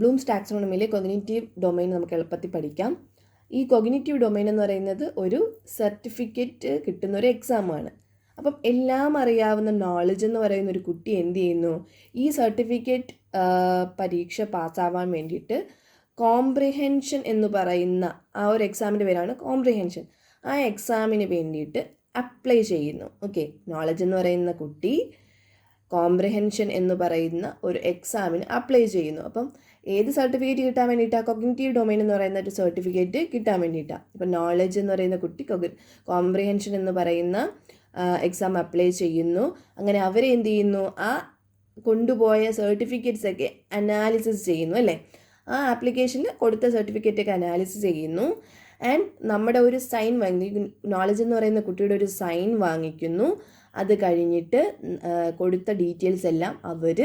Bloom's ടാക്സോണമിയിലെ cognitive domain നമുക്ക് എളുപ്പത്തിൽ പഠിക്കാം. ഈ കൊഗ്നിറ്റീവ് ഡൊമൈൻ എന്ന് പറയുന്നത് ഒരു സർട്ടിഫിക്കറ്റ് കിട്ടുന്ന ഒരു എക്സാമാണ്. അപ്പം എല്ലാം അറിയാവുന്ന നോളജ് എന്ന് പറയുന്ന ഒരു കുട്ടി എന്ത് ചെയ്യുന്നു, ഈ സർട്ടിഫിക്കറ്റ് പരീക്ഷ പാസ്സാവാൻ വേണ്ടിയിട്ട് കോംപ്രിഹെൻഷൻ എന്ന് പറയുന്ന ആ ഒരു എക്സാമിൻ്റെ പേരാണ് കോംപ്രിഹെൻഷൻ. ആ എക്സാമിന് വേണ്ടിയിട്ട് അപ്ലൈ ചെയ്യുന്നു. ഓക്കെ, നോളജ് എന്ന് പറയുന്ന കുട്ടി കോംപ്രിഹെൻഷൻ എന്ന് പറയുന്ന ഒരു എക്സാമിന് അപ്ലൈ ചെയ്യുന്നു. അപ്പം ഏത് സർട്ടിഫിക്കറ്റ് കിട്ടാൻ വേണ്ടിയിട്ടാണ്? കൊഗ്നിറ്റീവ് ഡൊമൈൻ എന്ന് പറയുന്ന ഒരു സർട്ടിഫിക്കറ്റ് കിട്ടാൻ വേണ്ടിയിട്ടാണ്. ഇപ്പം നോളജ് എന്ന് പറയുന്ന കുട്ടി കോംപ്രിഹെൻഷൻ എന്ന് പറയുന്ന എക്സാം അപ്ലൈ ചെയ്യുന്നു. അങ്ങനെ അവർ എന്ത് ചെയ്യുന്നു, ആ കൊണ്ടുപോയ സർട്ടിഫിക്കറ്റ്സ് ഒക്കെ അനാലിസിസ് ചെയ്യുന്നു അല്ലേ. ആ ആപ്ലിക്കേഷനിൽ കൊടുത്ത സർട്ടിഫിക്കറ്റൊക്കെ അനാലിസിസ് ചെയ്യുന്നു. ആൻഡ് നമ്മുടെ ഒരു സൈൻ വാങ്ങി, നോളജ് എന്ന് പറയുന്ന കുട്ടിയുടെ ഒരു സൈൻ വാങ്ങിക്കുന്നു. അത് കഴിഞ്ഞിട്ട് കൊടുത്ത ഡീറ്റെയിൽസ് എല്ലാം അവർ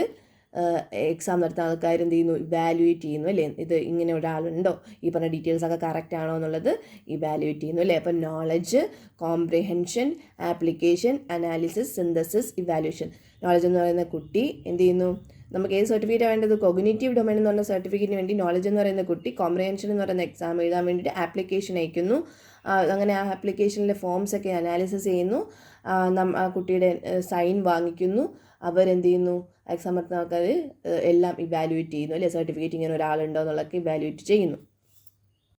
എക്സാം നടത്തുന്ന ആൾക്കാർ എന്ത് ചെയ്യുന്നു, ഇവാലുവേറ്റ് ചെയ്യുന്നു അല്ലേ. ഇത് ഇങ്ങനെ ഒരാളുണ്ടോ, ഈ പറഞ്ഞ ഡീറ്റെയിൽസ് ഒക്കെ കറക്റ്റ് ആണോ എന്നുള്ളത് ഇവാലുവേറ്റ് ചെയ്യുന്നു അല്ലേ. അപ്പം knowledge, comprehension, application, analysis, synthesis, evaluation. Knowledge എന്ന് പറയുന്ന കുട്ടി എന്ത് ചെയ്യുന്നു, നമുക്ക് ഏത് സർട്ടിഫിക്കറ്റാണ് വേണ്ടത്? കൊഗ്നിറ്റീവ് ഡൊമൈൻ എന്ന് പറഞ്ഞ സർട്ടിഫിക്കറ്റിന് വേണ്ടി നോളജ് എന്ന് പറയുന്ന കുട്ടി കോംപ്രിഹെൻഷൻ എന്ന് പറയുന്ന എക്സാം എഴുതാൻ വേണ്ടിയിട്ട് ആപ്ലിക്കേഷൻ അയക്കുന്നു. അങ്ങനെ ആ ആപ്ലിക്കേഷനിലെ ഫോംസ് ഒക്കെ അനാലിസിസ് ചെയ്യുന്നു. ആ കുട്ടിയുടെ സൈൻ വാങ്ങിക്കുന്നു. അവരെന്ത് ചെയ്യുന്നു, എക്സാം നടത്തുന്ന ആൾക്കാർ എല്ലാം ഇവാലുവേറ്റ് ചെയ്യുന്നു അല്ലേ. സർട്ടിഫിക്കറ്റ് ഇങ്ങനെ ഒരാളുണ്ടോ എന്നുള്ളതൊക്കെ ഇവാലുവേറ്റ് ചെയ്യുന്നു.